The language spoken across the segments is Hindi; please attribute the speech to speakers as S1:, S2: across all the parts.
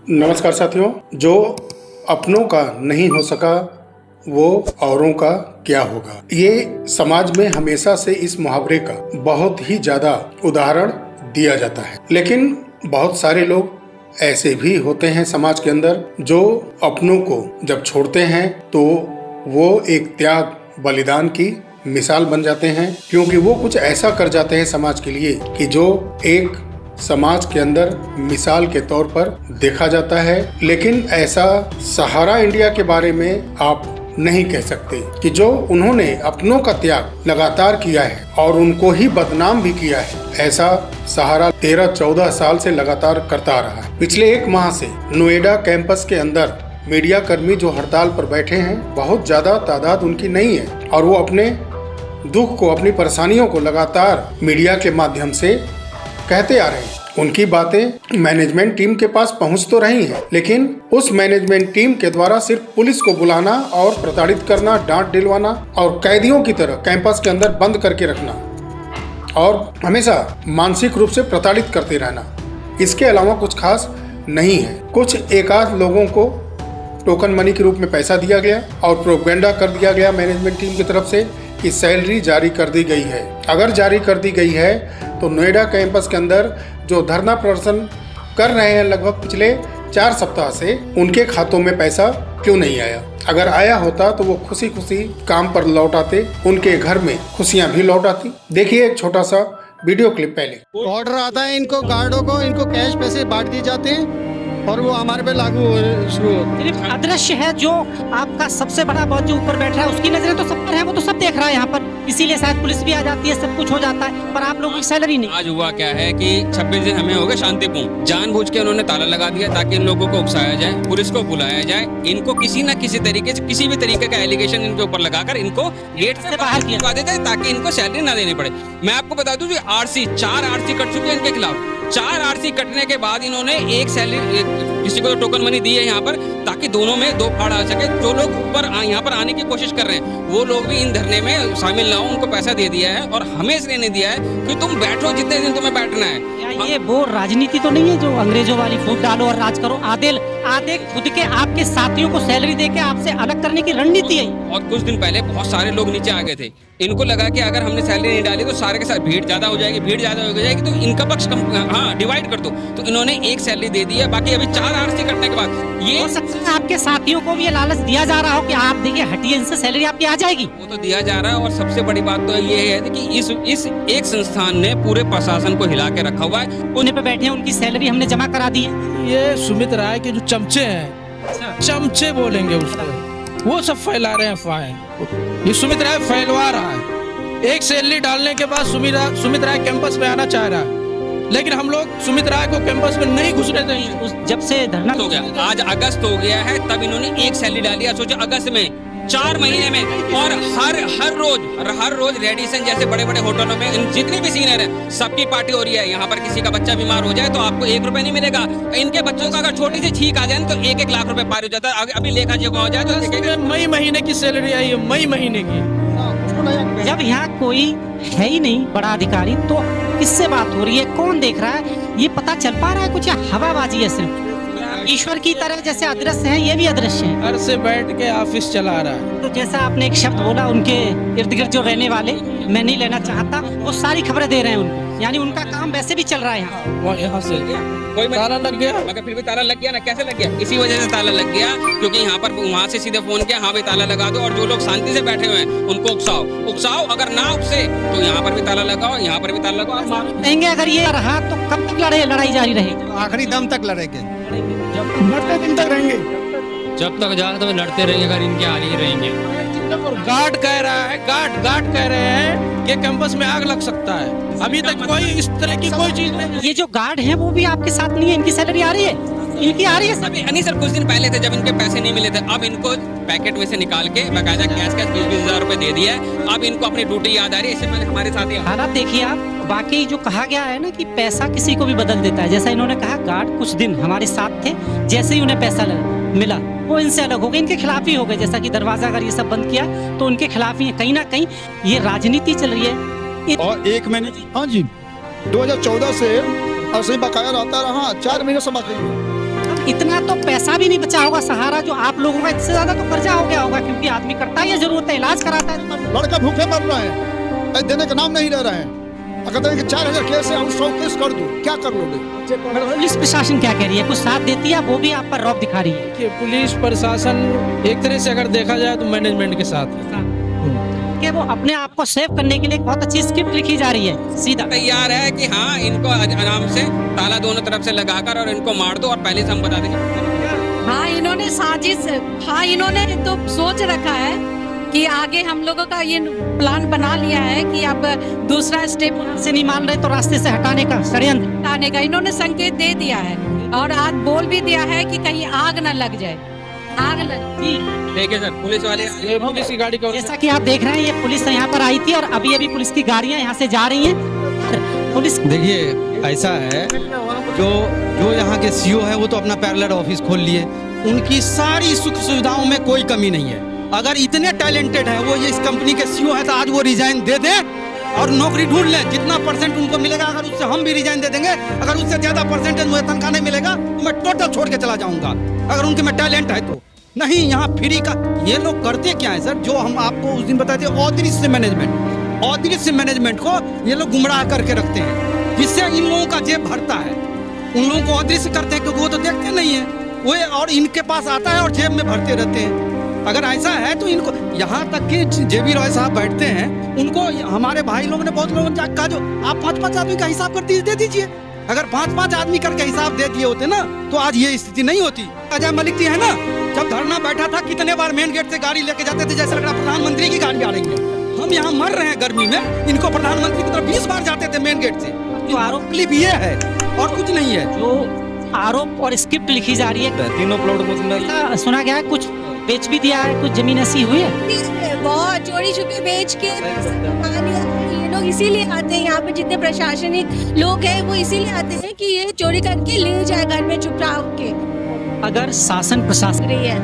S1: नमस्कार साथियों। जो अपनों का नहीं हो सका वो औरों का क्या होगा, ये समाज में हमेशा से इस मुहावरे का बहुत ही ज्यादा उदाहरण दिया जाता है। लेकिन बहुत सारे लोग ऐसे भी होते हैं समाज के अंदर जो अपनों को जब छोड़ते हैं तो वो एक त्याग बलिदान की मिसाल बन जाते हैं, क्योंकि वो कुछ ऐसा कर जाते हैं समाज के लिए कि जो एक समाज के अंदर मिसाल के तौर पर देखा जाता है। लेकिन ऐसा सहारा इंडिया के बारे में आप नहीं कह सकते कि जो उन्होंने अपनों का त्याग लगातार किया है और उनको ही बदनाम भी किया है, ऐसा सहारा 13-14 साल से लगातार करता आ रहा है। पिछले 1 माह से नोएडा कैंपस के अंदर मीडिया कर्मी जो हड़ताल पर बैठे हैं, बहुत ज्यादा तादाद उनकी नहीं है और वो अपने दुख को, अपनी परेशानियों को लगातार मीडिया के माध्यम से कहते आ रहे हैं। उनकी बातें मैनेजमेंट टीम के पास पहुंच तो रही हैं, लेकिन उस मैनेजमेंट टीम के द्वारा सिर्फ पुलिस को बुलाना और प्रताड़ित करना, डांट दिलवाना और कैदियों की तरह कैंपस के अंदर बंद करके रखना और हमेशा मानसिक रूप से प्रताड़ित करते रहना, इसके अलावा कुछ खास नहीं है। कुछ एकाध लोगों को टोकन मनी के रूप में पैसा दिया गया और प्रोपेगेंडा कर दिया गया मैनेजमेंट टीम की तरफ से कि सैलरी जारी कर दी गई है। अगर जारी कर दी गई है तो नोएडा कैंपस के अंदर जो धरना प्रदर्शन कर रहे हैं लगभग पिछले 4 सप्ताह से, उनके खातों में पैसा क्यों नहीं आया? अगर आया होता तो वो खुशी खुशी काम पर लौट आते, उनके घर में खुशियां भी लौट आती। देखिए एक छोटा सा वीडियो क्लिप। पहले
S2: ऑर्डर आता है इनको, गार्डों को, इनको कैश पैसे बांट दिए जाते हैं और वो हमारे पे लागू शुरू होते।
S3: सिर्फ अदृश्य है जो आपका सबसे बड़ा बॉस जो ऊपर बैठ रहा है, उसकी नजरें तो सब पर है, वो तो सब देख रहा है यहाँ पर, इसीलिए शायद पुलिस भी आ जाती है, सब कुछ हो जाता है, पर आप लोगों की सैलरी नहीं।
S4: आज हुआ क्या है कि 26 दिन हमें हो गए शांतिपूर्ण, जानबूझ के उन्होंने ताला लगा दिया ताकि इन लोगों को उकसाया जाए, पुलिस को बुलाया जाए, इनको किसी न किसी तरीके से, किसी भी तरीके का एलिगेशन इनके ऊपर लगाकर इनको गेट से बाहर किया देता है ताकि इनको सैलरी ना देनी पड़े। मैं आपको बता दूं कि 4 आरसी कट चुकी है इनके खिलाफ। 4 आरसी कटने के बाद इन्होंने एक सैलरी, किसी को तो टोकन मनी दी है यहाँ पर ताकि दोनों में 2 फाड़ आ सके। जो लोग ऊपर यहाँ पर आने की कोशिश कर रहे हैं वो लोग भी इन धरने में शामिल ना हो, उनको पैसा दे दिया है और हमें इसलिए नहीं दिया है कि तुम बैठो जितने दिन तुम्हें बैठना है।
S3: ये वो राजनीति तो नहीं है जो अंग्रेजों वाली फूट डालो और राज करो। आधे खुद के आपके साथियों को सैलरी देके आपसे अलग करने की रणनीति है।
S4: और कुछ दिन पहले बहुत सारे लोग नीचे आ गए थे, इनको लगा कि अगर हमने सैलरी नहीं डाली तो सारे के साथ भीड़ ज्यादा हो जाएगी, तो इनका पक्ष डिवाइड कर दो। तो इन्होंने एक सैलरी दे दी है, बाकी अभी 4 आरसी कटने के बाद ये
S3: हो सकता है आपके साथियों को भी ये लालच दिया जा रहा हो कि आप देखिए हटिए, इनसे सैलरी आपकी आ जाएगी।
S4: वो तो दिया जा रहा है। और सबसे बड़ी बात तो ये है कि इस एक संस्थान ने पूरे प्रशासन को हिला के रखा हुआ है।
S3: कोने पे बैठे हैं, उनकी सैलरी हमने जमा करा दी है।
S5: ये सुमित राय के जो चमचे हैं, चमचे बोलेंगे उसको, वो सब फैला रहे हैं अफवाहें। ये सुमित राय फैलवा रहा है। एक सैलरी डालने के बाद सुमित राय कैंपस में आना चाह रहा है, लेकिन हम लोग सुमित राय को कैंपस में नहीं घुसने देंगे।
S3: जब से धरना
S4: हो गया, आज अगस्त हो गया है, तब इन्होंने एक सैलरी डाली है। सोचो अगस्त में 4 महीने में। और हर रोज रेडिसन जैसे बड़े बड़े होटलों में जितने भी सीनियर हैं सबकी पार्टी हो रही है। यहाँ पर किसी का बच्चा बीमार हो जाए तो आपको 1 रुपए नहीं मिलेगा। इनके बच्चों का अगर छोटी सी छींक आ जाए तो 1-1 लाख रुपए पार हो जाता है। अभी लेखा जो हो जाए तो
S5: मई महीने की सैलरी आई है, मई महीने की।
S3: जब यहाँ कोई है ही नहीं बड़ा अधिकारी तो किससे बात हो रही है, कौन देख रहा है, ये पता चल पा रहा है कुछ, या हवाबाजी है सिर्फ? ईश्वर की तरह जैसे अदृश्य है, ये भी अदृश्य है।
S5: घर से बैठ के ऑफिस चला रहा है।
S3: तो जैसा आपने एक शब्द बोला, उनके इर्द गिर्द जो रहने वाले, मैं नहीं लेना चाहता, वो सारी खबरें दे रहे हैं उनको, यानी उनका काम वैसे भी चल रहा है
S5: यहाँ से
S4: कोई
S5: ताला लग गया,
S4: मगर फिर भी ताला लग गया ना। कैसे लग गया? इसी वजह से ताला लग गया क्योंकि यहाँ पर वहाँ से सीधे फोन किया, हाँ भाई ताला लगा दो, और जो लोग शांति से बैठे हुए हैं उनको उकसाओ, अगर ना उकसे तो यहाँ पर भी ताला लगाओ, यहाँ पर भी ताला लगाओ।
S3: कहेंगे अगर ये रहा तो कब तक लड़ाई जारी रहेगी?
S2: आखिरी दम तक लड़ेंगे,
S5: मरते दिन तक रहेंगे,
S6: जब तक जाए तो लड़ते रहेंगे, अगर इनके हाल ही रहेंगे।
S5: गार्ड कह रहा है, गार्ड कह रहे हैं कि कैंपस में आग लग सकता है। अभी तक कोई इस तरह की कोई चीज नहीं।
S3: ये जो गार्ड हैं वो भी आपके साथ नहीं है, इनकी सैलरी आ रही है, इनकी आ रही है
S4: अभी नहीं सर, कुछ दिन पहले थे जब इनके पैसे नहीं मिले थे, अब इनको पैकेट में से निकाल के बाकायदा कैश 20-20 हजार रुपए दे दिया है। अब इनको अपनी ड्यूटी याद आ रही है। इससे पहले हमारे साथ ही
S3: हालात देखिए आप। बाकी जो कहा गया है ना कि पैसा किसी को भी बदल देता है, जैसा इन्होंने कहा गार्ड कुछ दिन हमारे साथ थे, जैसे ही उन्हें पैसा मिला वो इनसे अलग हो गए, इनके खिलाफ ही हो गए। जैसा कि दरवाजा अगर ये सब बंद किया तो उनके खिलाफ ही, कहीं ना कहीं ये राजनीति चल रही है।
S2: और 1 महीने, हाँ जी, 2014 से ऐसे ही बकाया रहता रहा, 4 महीने से बाकी है।
S3: इतना तो पैसा भी नहीं बचा होगा सहारा जो आप लोगों का, इससे ज्यादा तो कर्जा हो गया होगा, क्योंकि आदमी करता ही है, जरूरत है, इलाज कराता है।
S2: लड़का भूखे मर रहा है, देने का नाम नहीं ले रहे हैं। अगर 4000 केस है, 100 केस कर दो, क्या कर लोगे?
S3: पुलिस प्रशासन क्या कह रही है? कुछ साथ देती है? वो भी आप पर रौब दिखा रही है
S5: कि पुलिस प्रशासन एक तरह से अगर देखा जाए तो मैनेजमेंट के साथ है।
S3: कि वो अपने आप को सेव करने के लिए एक बहुत अच्छी स्क्रिप्ट लिखी जा रही है, सीधा
S4: तैयार है कि हाँ इनको आराम से ताला दोनों तरफ से लगाकर और इनको मार दो और पहले से हम बता देंगे।
S7: हाँ, इन्होंने साजिश, हाँ इन्होंने तो सोच रखा है कि आगे हम लोगों का ये प्लान बना लिया है कि अब दूसरा स्टेप
S3: से नहीं मान रहे तो रास्ते से हटाने का षड्यंत्र
S7: हटाने का इन्होंने संकेत दे दिया है और आज बोल भी दिया है कि कहीं आग न लग जाए, आग लग।
S4: देखिए सर, पुलिस वाले
S5: ये पुलिस की गाड़ी का
S3: जैसा कि आप देख रहे हैं, ये पुलिस यहाँ पर आई थी और अभी पुलिस की गाड़ियाँ यहाँ से जा रही हैं। पुलिस
S8: देखिए ऐसा है, जो यहाँ के सीईओ है वो तो अपना पैरेलल ऑफिस खोल लिए, उनकी सारी सुख सुविधाओं में कोई कमी नहीं है। अगर इतने टैलेंटेड है वो, ये इस कंपनी के सीईओ है, तो आज वो रिजाइन दे दे और नौकरी ढूंढ लें। जितना परसेंट उनको मिलेगा, अगर उससे हम भी रिजाइन दे देंगे, अगर उससे ज्यादा परसेंटेज मुझे तनख्वाह नहीं मिलेगा तो मैं टोटल छोड़ के चला जाऊंगा, अगर उनके में टैलेंट है तो। नहीं, यहाँ फ्री का ये लोग करते क्या है सर, जो हम आपको उस दिन बताए थे, अदृश्य मैनेजमेंट को ये लोग गुमराह करके रखते हैं, जिससे इन लोगों का जेब भरता है। उन लोगों को अदृश्य करते हैं क्योंकि वो तो देखते नहीं है वो, और इनके पास आता है और जेब में भरते रहते हैं। अगर ऐसा है तो इनको, यहाँ तक कि जेबी रॉय साहब बैठते हैं, उनको हमारे भाई लोगों ने, बहुत लोगों ने कहा जो आप 5-5 आदमी का हिसाब कर दे दीजिए। अगर 5-5 आदमी करके हिसाब दे दिए होते ना तो आज ये स्थिति नहीं होती। अजय मलिक जी है ना, जब धरना बैठा था कितने बार मेन गेट से गाड़ी लेके जाते थे, जैसे लग रहा प्रधानमंत्री की गाड़ी आ रही है। हम यहाँ मर रहे हैं गर्मी में, इनको प्रधानमंत्री की तरफ 20 बार जाते थे मेन गेट से।
S3: जो आरोप
S8: तकलीफ ये है और कुछ नहीं है।
S3: जो आरोप और स्क्रिप्ट लिखी जा रही है,
S8: तीनों प्लॉट
S3: सुना गया है कुछ बेच भी दिया है, कुछ जमीन ऐसी हुई है,
S7: बहुत चोरी छुपे बेच के ये लोग इसीलिए आते हैं यहाँ पे, जितने प्रशासनिक लोग हैं वो इसीलिए आते हैं कि ये चोरी करके ले जाए घर में चुप रह के।
S3: अगर शासन प्रशासन
S7: रही है,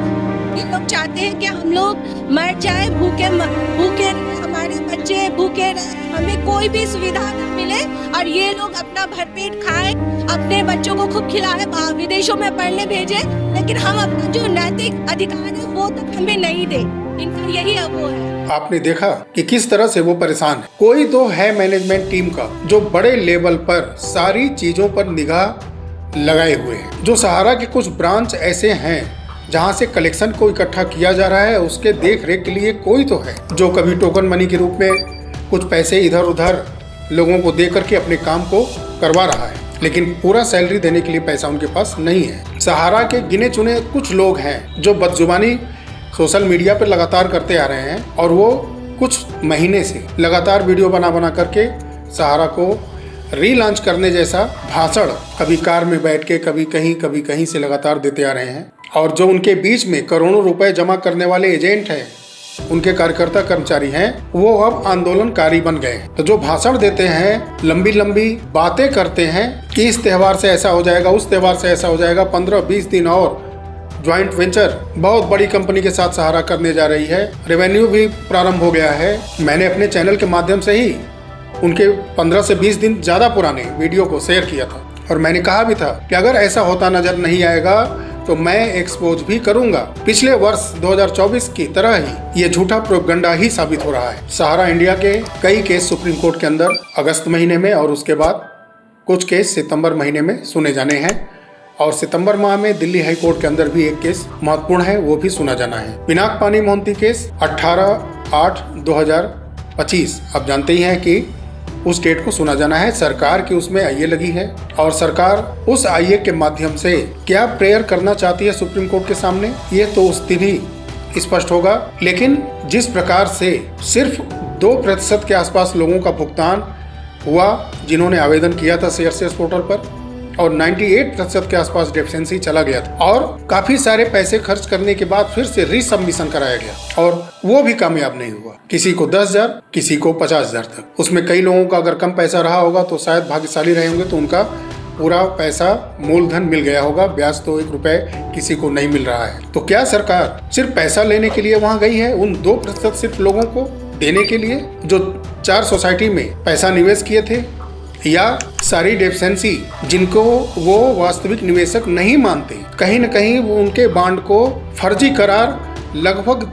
S7: ये लोग चाहते हैं कि हम लोग मर जाए भूखे, हमारे बच्चे भूखे रहे, हमें कोई भी सुविधा न मिले और ये लोग अपना भरपेट खाएं, अपने बच्चों को खूब खिलाएं, विदेशों में पढ़ने भेजे, लेकिन हम अपना जो नैतिक अधिकार है वो तक हमें नहीं दे। इनका यही अब वो है।
S1: आपने देखा कि किस तरह से वो परेशान है। कोई तो है मैनेजमेंट टीम का जो बड़े लेवल पर सारी चीजों पर निगाह लगाए हुए हैं। जो सहारा के कुछ ब्रांच ऐसे हैं जहां से कलेक्शन को इकट्ठा किया जा रहा है, उसके देख रेख के लिए कोई तो है जो कभी टोकन मनी के रूप में कुछ पैसे इधर उधर लोगों को दे करके अपने काम को करवा रहा है, लेकिन पूरा सैलरी देने के लिए पैसा उनके पास नहीं है। सहारा के गिने चुने कुछ लोग हैं जो बदजुबानी सोशल मीडिया पर लगातार करते आ रहे हैं और वो कुछ महीने से लगातार वीडियो बना करके सहारा को रीलॉन्च करने जैसा भाषण कभी कार में बैठ के कभी कहीं से लगातार देते आ रहे हैं। और जो उनके बीच में करोड़ों रुपए जमा करने वाले एजेंट हैं, उनके कार्यकर्ता कर्मचारी हैं, वो अब आंदोलनकारी बन गए। तो जो भाषण देते हैं, लंबी बातें करते हैं कि इस त्यौहार से ऐसा हो जाएगा, उस त्यौहार से ऐसा हो जाएगा, 15-20 दिन और ज्वाइंट वेंचर बहुत बड़ी कंपनी के साथ सहारा करने जा रही है, रेवेन्यू भी प्रारंभ हो गया है। मैंने अपने चैनल के माध्यम से ही उनके 15 से 20 दिन ज़्यादा पुराने वीडियो को शेयर किया था और मैंने कहा भी था कि अगर ऐसा होता नजर नहीं आएगा तो मैं एक्सपोज भी करूंगा। पिछले वर्ष 2024 की तरह ही ये झूठा प्रोपगंडा ही साबित हो रहा है। सहारा इंडिया के कई केस सुप्रीम कोर्ट के अंदर अगस्त महीने में और उसके बाद कुछ केस सितंबर महीने में सुने जाने हैं और सितंबर माह में दिल्ली हाई कोर्ट के अंदर भी एक केस महत्वपूर्ण है, वो भी सुना जाना है। पिनाक पानी मोहंती केस 18/8/2025 आप जानते ही हैं कि उस डेट को सुना जाना है। सरकार की उसमें आईए लगी है और सरकार उस आईए के माध्यम से क्या प्रेयर करना चाहती है सुप्रीम कोर्ट के सामने, ये तो उस दिन ही स्पष्ट होगा। लेकिन जिस प्रकार से सिर्फ 2% के आसपास लोगों का भुगतान हुआ जिन्होंने आवेदन किया था सीआरसीएस पोर्टल पर और 98% के आसपास डेफिशिएंसी चला गया था और काफी सारे पैसे खर्च करने के बाद फिर से रीसबमिशन कराया गया और वो भी कामयाब नहीं हुआ। किसी को 10,000 किसी को 50,000 तक। उसमें कई लोगों का अगर कम पैसा रहा होगा तो शायद भाग्यशाली रहे होंगे तो उनका पूरा पैसा मूलधन मिल गया होगा, ब्याज तो 1 रुपए किसी को नहीं मिल रहा है। तो क्या सरकार सिर्फ पैसा लेने के लिए वहां गई है, उन 2% सिर्फ लोगों को देने के लिए जो 4 सोसाइटी में पैसा निवेश किए थे, या सारी डेफिशिएंसी जिनको वो वास्तविक निवेशक नहीं मानते, कहीं न कहीं वो उनके बॉन्ड को फर्जी करार लगभग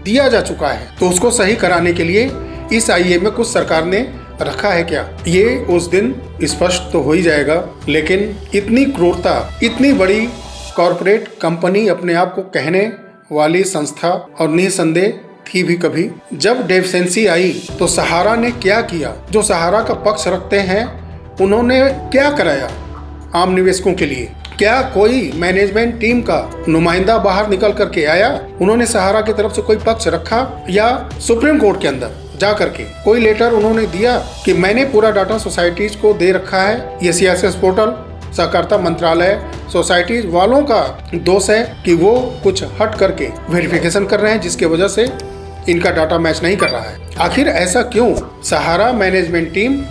S1: दिया जा चुका है, तो उसको सही कराने के लिए इस आईए में कुछ सरकार ने रखा है क्या, ये उस दिन स्पष्ट तो हो ही जाएगा। लेकिन इतनी क्रूरता, इतनी बड़ी कॉरपोरेट कंपनी अपने आप को कहने वाली संस्था और निसंदेह थी भी कभी। जब डेफिशिएंसी आई तो सहारा ने क्या किया, जो सहारा का पक्ष रखते हैं उन्होंने क्या कराया आम निवेशकों के लिए? क्या कोई मैनेजमेंट टीम का नुमाइंदा बाहर निकल करके आया? उन्होंने सहारा की तरफ से कोई पक्ष रखा या सुप्रीम कोर्ट के अंदर जा करके कोई लेटर उन्होंने दिया कि मैंने पूरा डाटा सोसाइटीज को दे रखा है? ये CSS पोर्टल, सहकारिता मंत्रालय, सोसाइटीज वालों का दोष है कि वो कुछ हट करके वेरिफिकेशन कर रहे हैं, जिसके वजह से इनका डाटा मैच नहीं कर रहा है। आखिर ऐसा क्यों? सहारा मैनेजमेंट टीम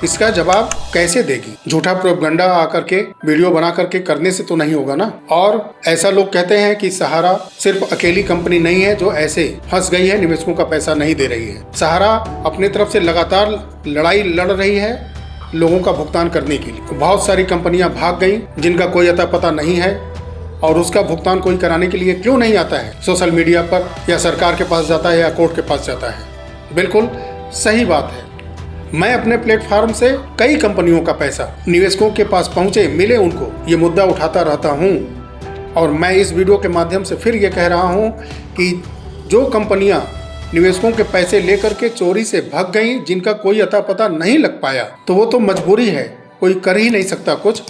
S1: इसका जवाब कैसे देगी? झूठा प्रोपगंडा आकर के वीडियो बना करके करने से तो नहीं होगा ना। और ऐसा लोग कहते हैं कि सहारा सिर्फ अकेली कंपनी नहीं है जो ऐसे फंस गई है, निवेशकों का पैसा नहीं दे रही है। सहारा अपनी तरफ से लगातार लड़ाई लड़ रही है लोगों का भुगतान करने के लिए। बहुत सारी कंपनियां भाग गई जिनका कोई अता पता नहीं है, और उसका भुगतान कोई कराने के लिए क्यों नहीं आता है? सोशल मीडिया पर या सरकार के पास जाता है या कोर्ट के पास जाता है। बिल्कुल सही बात है। मैं अपने प्लेटफॉर्म से कई कंपनियों का पैसा निवेशकों के पास पहुंचे, मिले उनको, ये मुद्दा उठाता रहता हूं। और मैं इस वीडियो के माध्यम से फिर ये कह रहा हूं कि जो कंपनियां निवेशकों के पैसे लेकर के चोरी से भाग गई, जिनका कोई अता पता नहीं लग पाया, तो वो तो मजबूरी है, कोई कर ही नहीं सकता कुछ।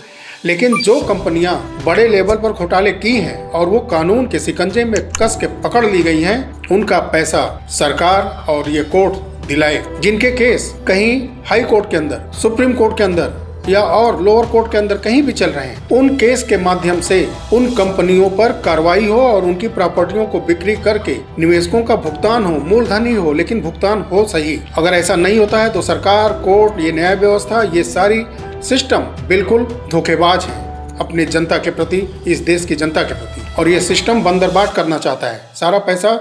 S1: लेकिन जो कंपनियां बड़े लेवल पर घोटाले की हैं और वो कानून के शिकंजे में कस के पकड़ ली गई हैं, उनका पैसा सरकार और ये कोर्ट दिलाए। जिनके केस कहीं हाई कोर्ट के अंदर, सुप्रीम कोर्ट के अंदर या और लोअर कोर्ट के अंदर कहीं भी चल रहे हैं, उन केस के माध्यम से उन कंपनियों पर कार्रवाई हो और उनकी प्रॉपर्टियों को बिक्री करके निवेशकों का भुगतान हो, मूलधन ही हो लेकिन भुगतान हो सही। अगर ऐसा नहीं होता है तो सरकार, कोर्ट, ये न्याय व्यवस्था, ये सारी सिस्टम बिल्कुल धोखेबाज है अपने जनता के प्रति, इस देश की जनता के प्रति। और ये सिस्टम बंदरबाट करना चाहता है, सारा पैसा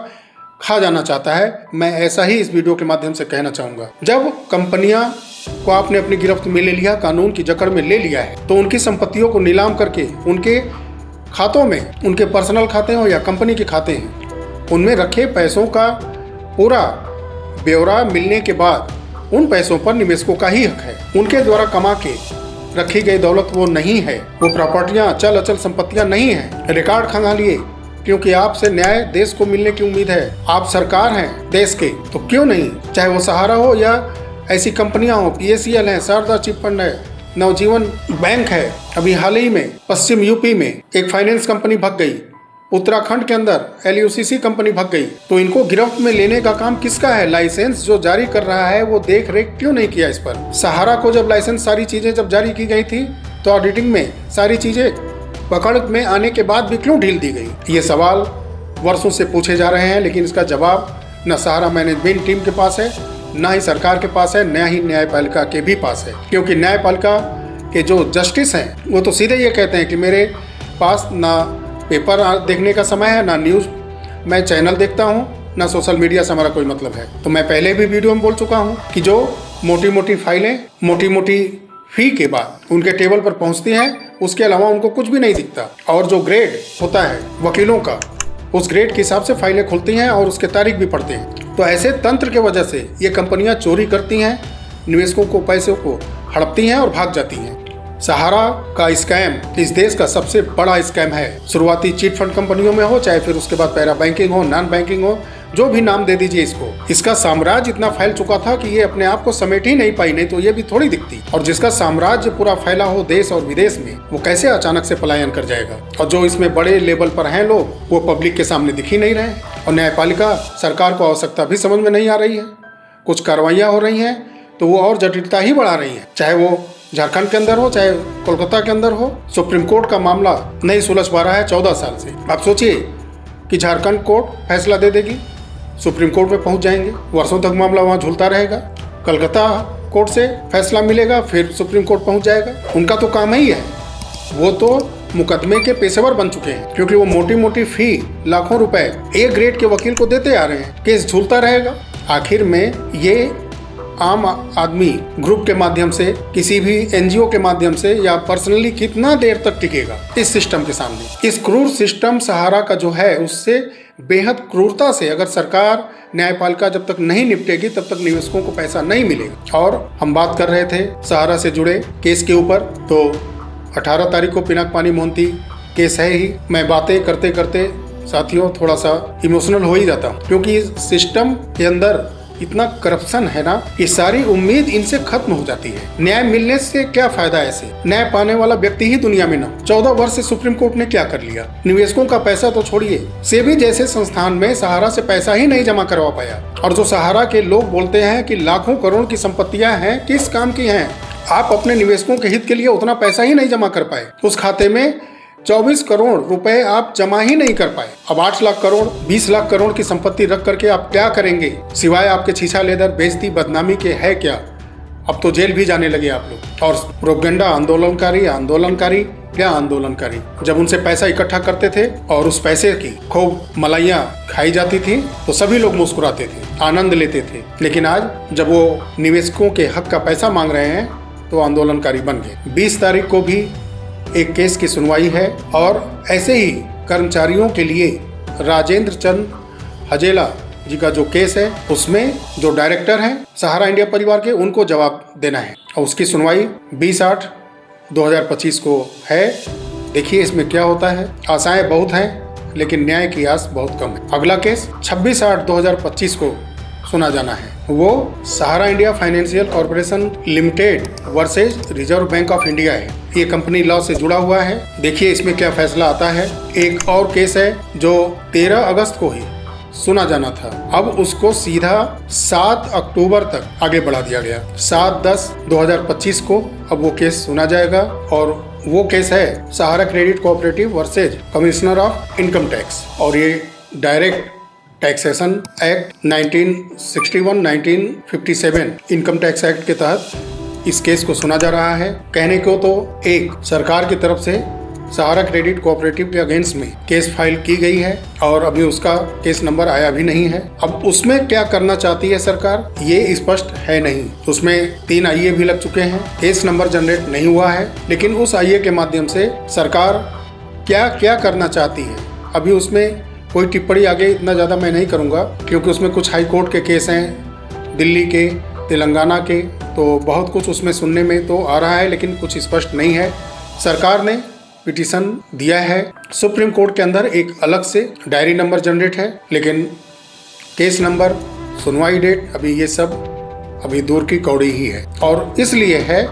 S1: खा जाना चाहता है। मैं ऐसा ही इस वीडियो के माध्यम से कहना चाहूँगा। जब कंपनियां को आपने अपनी गिरफ्त में ले लिया, कानून की जकड़ में ले लिया है, तो उनकी संपत्तियों को नीलाम करके उनके खातों में, उनके पर्सनल खाते हो या कंपनी के खाते हैं, उनमें रखे पैसों का पूरा ब्यौरा मिलने के बाद उन पैसों पर निवेशकों का ही हक है। उनके द्वारा कमा के रखी गई दौलत वो नहीं है, वो प्रॉपर्टियां, चल अचल संपत्तियां नहीं है। रिकॉर्ड खंगालिए, क्योंकि आपसे न्याय देश को मिलने की उम्मीद है। आप सरकार हैं देश के, तो क्यों नहीं, चाहे वो सहारा हो या ऐसी कंपनियां हो, PACL है, शारदा चिट फंड है, नवजीवन बैंक है। अभी हाल ही में पश्चिम यूपी में एक फाइनेंस कंपनी भग गई, उत्तराखंड के अंदर LUCC कंपनी भग गई। तो इनको गिरफ्त में लेने का काम किसका है? लाइसेंस जो जारी कर रहा है वो देख रेख क्यों नहीं किया इस पर? सहारा को जब लाइसेंस, सारी चीजें जब जारी की गई थी तो ऑडिटिंग में सारी चीजें पकड़ में आने के बाद भी क्यों ढील दी गई? ये सवाल वर्षों से पूछे जा रहे हैं, लेकिन इसका जवाब न सहारा मैनेजमेंट टीम के पास है, ना ही सरकार के पास है, ना ही न्यायपालिका के भी पास है। क्योंकि न्यायपालिका के जो जस्टिस हैं वो तो सीधे ये कहते हैं कि मेरे पास ना पेपर देखने का समय है, ना न्यूज़ मैं चैनल देखता हूँ, ना सोशल मीडिया से हमारा कोई मतलब है। तो मैं पहले भी वीडियो में बोल चुका हूँ कि जो मोटी मोटी फाइलें मोटी मोटी फी के बाद उनके टेबल पर पहुँचती हैं, उसके अलावा उनको कुछ भी नहीं दिखता। और जो ग्रेड होता है वकीलों का, उस ग्रेड के हिसाब से फाइलें खुलती हैं और उसके तारीख भी पढ़ते हैं। तो ऐसे तंत्र के वजह से ये कंपनियां चोरी करती हैं, निवेशकों को पैसों को हड़पती हैं और भाग जाती हैं। सहारा का स्कैम इस देश का सबसे बड़ा स्कैम है। शुरुआती चिट फंड कंपनियों में हो, चाहे फिर उसके बाद पैरा बैंकिंग हो, नॉन बैंकिंग हो, जो भी नाम दे दीजिए इसको, इसका साम्राज्य इतना फैल चुका था कि ये अपने आप को समेट ही नहीं पाई, नहीं तो ये भी थोड़ी दिखती। और जिसका साम्राज्य पूरा फैला हो देश और विदेश में, वो कैसे अचानक से पलायन कर जाएगा? और जो इसमें बड़े लेवल पर हैं लोग, वो पब्लिक के सामने दिख ही नहीं रहे। और न्यायपालिका, सरकार को आवश्यकता भी समझ में नहीं आ रही है। कुछ कार्रवाइयाँ हो रही हैं तो वो और जटिलता ही बढ़ा रही है, चाहे वो झारखंड के अंदर हो, चाहे कोलकाता के अंदर हो। सुप्रीम कोर्ट का मामला नहीं सुलझ पा रहा है 14 साल से। आप सोचिए कि झारखंड कोर्ट फैसला दे देगी, सुप्रीम कोर्ट में पहुंच जाएंगे, वर्षों तक मामला वहां झूलता रहेगा। कलकत्ता कोर्ट से फैसला मिलेगा, फिर सुप्रीम कोर्ट पहुंच जाएगा। उनका तो काम ही है, वो तो मुकदमे के पेशेवर बन चुके हैं, क्योंकि वो मोटी मोटी फी, लाखों रुपए एक ग्रेड के वकील को देते आ रहे हैं। केस झूलता रहेगा। आखिर में ये आम आदमी ग्रुप के माध्यम से, किसी भी एनजीओ के माध्यम से या पर्सनली कितना देर तक टिकेगा इस सिस्टम के सामने। इस क्रूर सिस्टम सहारा का जो है उससे बेहद क्रूरता से अगर सरकार न्यायपालिका जब तक नहीं निपटेगी तब तक निवेशकों को पैसा नहीं मिलेगा। और हम बात कर रहे थे सहारा से जुड़े केस के ऊपर, तो 18 तारीख को पिनाक-पानी मोहंती केस है ही। मैं बातें करते करते साथियों थोड़ा सा इमोशनल हो ही जाता हूँ, क्योंकि इस सिस्टम के अंदर इतना करप्शन है ना कि सारी उम्मीद इनसे खत्म हो जाती है। न्याय मिलने से क्या फायदा, ऐसे न्याय पाने वाला व्यक्ति ही दुनिया में ना। 14 वर्ष से सुप्रीम कोर्ट ने क्या कर लिया? निवेशकों का पैसा तो छोड़िए, सेबी जैसे संस्थान में सहारा से पैसा ही नहीं जमा करवा पाया। और जो सहारा के लोग बोलते हैं कि लाखों करोड़ की संपत्तियां हैं, किस काम की हैं? आप अपने निवेशकों के हित के लिए उतना पैसा ही नहीं जमा कर पाए। उस खाते में 24 करोड़ रुपए आप जमा ही नहीं कर पाए। अब 8 लाख करोड़ 20 लाख करोड़ की संपत्ति रख करके आप क्या करेंगे? सिवाय आपके छीछा लेदर बेइज्जती बदनामी के है क्या? अब तो जेल भी जाने लगे आप लोग। और प्रोपेगेंडा आंदोलनकारी क्या आंदोलनकारी? जब उनसे पैसा इकट्ठा करते थे और उस पैसे की खूब मलाइयाँ खाई जाती थी तो सभी लोग मुस्कुराते थे, आनंद लेते थे। लेकिन आज जब वो निवेशकों के हक का पैसा मांग रहे हैं तो आंदोलनकारी बन गए। 20 तारीख को भी एक केस की सुनवाई है और ऐसे ही कर्मचारियों के लिए राजेंद्र चंद हजेला जी का जो केस है उसमें जो डायरेक्टर हैं सहारा इंडिया परिवार के, उनको जवाब देना है और उसकी सुनवाई 20/8/2025 को है। देखिए इसमें क्या होता है। आशाएं बहुत हैं लेकिन न्याय की आस बहुत कम है। अगला केस 26/8/2025 को सुना जाना है। वो Sahara India Financial Corporation Limited versus Reserve Bank of India है। ये कंपनी लॉ से जुड़ा हुआ है। देखिए इसमें क्या फैसला आता है। एक और केस है जो 13 अगस्त को ही सुना जाना था, अब उसको सीधा 7 अक्टूबर तक आगे बढ़ा दिया गया। 7/10/2025 को अब वो केस सुना जाएगा और वो केस है Sahara credit cooperative versus commissioner of income tax. और ये direct taxation act 1961-1957 income tax act के तहत इस केस को सुना जा रहा है। कहने को तो एक सरकार की तरफ से सहारा क्रेडिट कोऑपरेटिव के अगेंस्ट में केस फाइल की गई है और अभी उसका केस नंबर आया भी नहीं है। अब उसमें क्या करना चाहती है सरकार ये स्पष्ट है नहीं। उसमें 3 आईए भी लग चुके हैं, केस नंबर जनरेट नहीं हुआ है, लेकिन उस आईए के माध्यम से सरकार क्या क्या करना चाहती है अभी उसमें कोई टिप्पणी आगे इतना ज़्यादा मैं नहीं करूँगा, क्योंकि उसमें कुछ हाई कोर्ट के केस हैं, दिल्ली के, तेलंगाना के, तो बहुत कुछ उसमें सुनने में तो आ रहा है लेकिन कुछ स्पष्ट नहीं है। सरकार ने पिटीशन दिया है, सुप्रीम कोर्ट के अंदर एक अलग से डायरी नंबर जनरेट है, लेकिन केस नंबर, सुनवाई डेट, अभी ये सब अभी दूर की कौड़ी ही है। और इसलिए है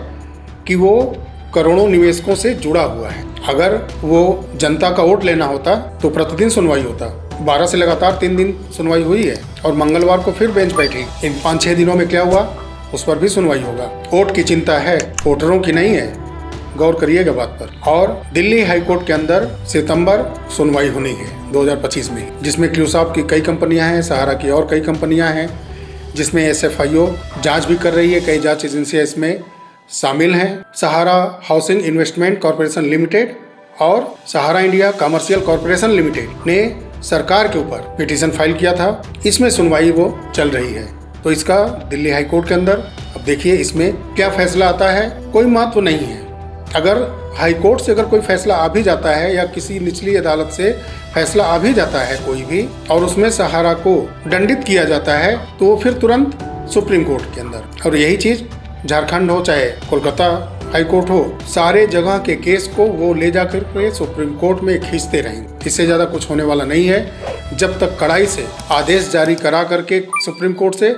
S1: कि वो करोड़ों निवेशकों से जुड़ा हुआ है। अगर वो जनता का वोट लेना होता तो प्रतिदिन सुनवाई होता। 12 से लगातार 3 दिन सुनवाई हुई है और मंगलवार को फिर बेंच बैठी। इन 5-6 दिनों में क्या हुआ उस पर भी सुनवाई होगा। वोट की चिंता है, वोटरों की नहीं है, गौर करिएगा बात पर। और दिल्ली हाई कोर्ट के अंदर सितंबर सुनवाई होनी है 2025 में, जिसमें क्यूसाप की कई कंपनियां हैं, सहारा की और कई कंपनियां हैं, जिसमें SFIO जांच भी कर रही है। कई जांच एजेंसियां इसमें शामिल हैं। सहारा हाउसिंग इन्वेस्टमेंट कॉर्पोरेशन लिमिटेड और सहारा इंडिया कमर्शियल कॉर्पोरेशन लिमिटेड ने सरकार के ऊपर पिटीशन फाइल किया था। इसमें सुनवाई वो चल रही है, तो इसका दिल्ली हाई कोर्ट के अंदर अब देखिए इसमें क्या फैसला आता है। कोई महत्व नहीं है। अगर हाई कोर्ट से अगर कोई फैसला आ भी जाता है या किसी निचली अदालत से फैसला आ भी जाता है कोई भी, और उसमें सहारा को दंडित किया जाता है, तो फिर तुरंत सुप्रीम कोर्ट के अंदर। और यही चीज़ झारखंड हो चाहे कोलकाता हाई कोर्ट हो, सारे जगह के केस को वो ले जाकर के सुप्रीम कोर्ट में खींचते रहेंगे। इससे ज़्यादा कुछ होने वाला नहीं है जब तक कड़ाई से आदेश जारी करा करके सुप्रीम कोर्ट से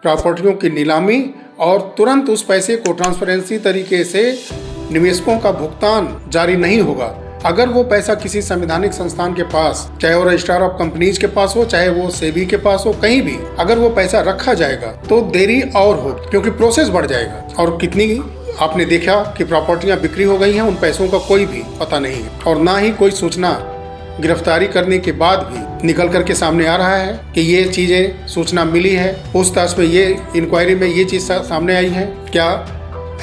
S1: प्रॉपर्टियों की नीलामी और तुरंत उस पैसे को ट्रांसपेरेंसी तरीके से निवेशकों का भुगतान जारी नहीं होगा। अगर वो पैसा किसी संवैधानिक संस्थान के पास, चाहे वो रजिस्ट्रार ऑफ कंपनीज के पास हो, चाहे वो सेबी के पास हो, कहीं भी अगर वो पैसा रखा जाएगा तो देरी और हो, क्योंकि प्रोसेस बढ़ जाएगा। और कितनी आपने देखा कि प्रॉपर्टियां बिक्री हो गई हैं, उन पैसों का कोई भी पता नहीं है और ना ही कोई सूचना गिरफ्तारी करने के बाद भी निकल करके सामने आ रहा है कि ये चीज़ें सूचना मिली है, पूछताछ में ये इंक्वायरी में ये चीज़ सामने आई है। क्या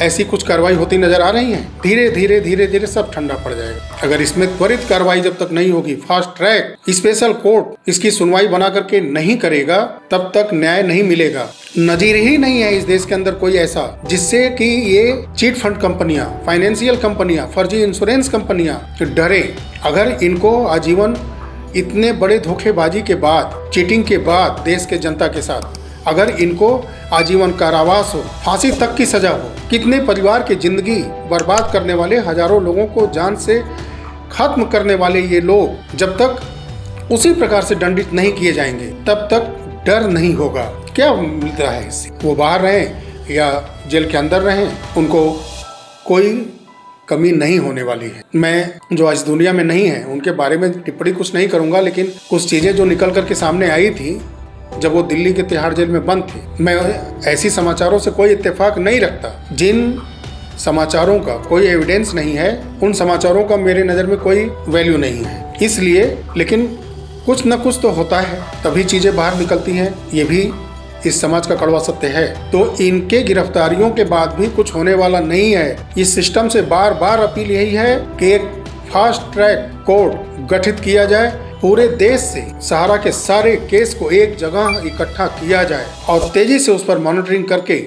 S1: ऐसी कुछ कार्रवाई होती नजर आ रही है। धीरे धीरे धीरे धीरे सब ठंडा पड़ जाएगा। अगर इसमें त्वरित कार्रवाई जब तक नहीं होगी, फास्ट ट्रैक स्पेशल कोर्ट इसकी सुनवाई बना करके नहीं करेगा, तब तक न्याय नहीं मिलेगा। नजीर ही नहीं है इस देश के अंदर कोई ऐसा जिससे कि ये चीट फंड कंपनियां, फाइनेंशियल कंपनियां, फर्जी इंश्योरेंस कंपनियां डरे। अगर इनको आजीवन इतने बड़े धोखेबाजी के बाद, चीटिंग के बाद देश के जनता के साथ, अगर इनको आजीवन कारावास हो, फांसी तक की सजा हो, कितने परिवार की जिंदगी बर्बाद करने वाले, हजारों लोगों को जान से खत्म करने वाले ये लोग जब तक उसी प्रकार से दंडित नहीं किए जाएंगे, तब तक डर नहीं होगा। क्या मिलता है इससे? वो बाहर रहें या जेल के अंदर रहें, उनको कोई कमी नहीं होने वाली है। मैं जो आज दुनिया में नहीं है उनके बारे में टिप्पणी कुछ नहीं करूंगा, लेकिन कुछ चीजें जो निकल करके सामने आई थी जब वो दिल्ली के तिहाड़ जेल में बंद थे, मैं ऐसी समाचारों से कोई इत्तेफाक नहीं रखता। जिन समाचारों का कोई एविडेंस नहीं है, उन समाचारों का मेरे नज़र में कोई वैल्यू नहीं है। इसलिए, लेकिन कुछ न कुछ तो होता है, तभी चीज़ें बाहर निकलती हैं। ये भी इस समाज का कड़वा सत्य है। तो इनके गिरफ्तारियों के बाद भी कुछ होने वाला नहीं है। इस सिस्टम से बार बार अपील यही है कि एक फास्ट ट्रैक कोर्ट गठित किया जाए, पूरे देश से सहारा के सारे केस को एक जगह इकट्ठा किया जाए और तेजी से उस पर मॉनिटरिंग करके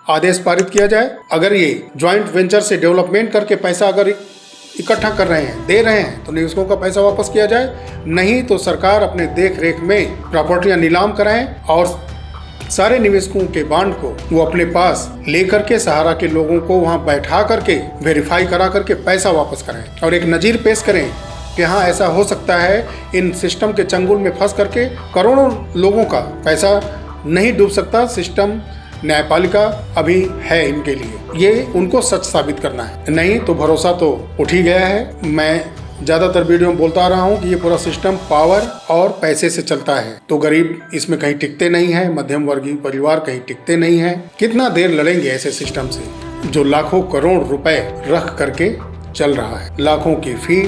S1: आदेश पारित किया जाए। अगर ये ज्वाइंट वेंचर से डेवलपमेंट करके पैसा अगर इकट्ठा कर रहे हैं, दे रहे हैं, तो निवेशकों का पैसा वापस किया जाए, नहीं तो सरकार अपने देख रेख में प्रॉपर्टियां नीलाम कराएं और सारे निवेशकों के बांड को वो अपने पास लेकर के सहारा के लोगों को वहां बैठा करके वेरीफाई करा करके पैसा वापस कराएं और एक नज़ीर पेश करें कि हाँ ऐसा हो सकता है। इन सिस्टम के चंगुल में फंस करके करोड़ों लोगों का पैसा नहीं डूब सकता। सिस्टम, न्यायपालिका अभी है इनके लिए, ये उनको सच साबित करना है। नहीं तो भरोसा तो उठ ही गया है। मैं ज़्यादातर वीडियो में बोलता रहा हूँ कि ये पूरा सिस्टम पावर और पैसे से चलता है, तो गरीब इसमें कहीं टिकते नहीं है, मध्यम वर्गीय परिवार कहीं टिकते नहीं है। कितना देर लड़ेंगे ऐसे सिस्टम से जो लाखों करोड़ रुपए रख करके चल रहा है। लाखों की फी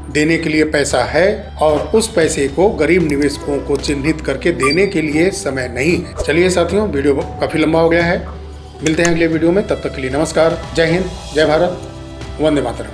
S1: देने के लिए पैसा है और उस पैसे को गरीब निवेशकों को चिन्हित करके देने के लिए समय नहीं है। चलिए साथियों, वीडियो काफ़ी लंबा हो गया है, मिलते हैं अगले वीडियो में। तब तक के लिए नमस्कार, जय हिंद, जय भारत, वंदे मातरम।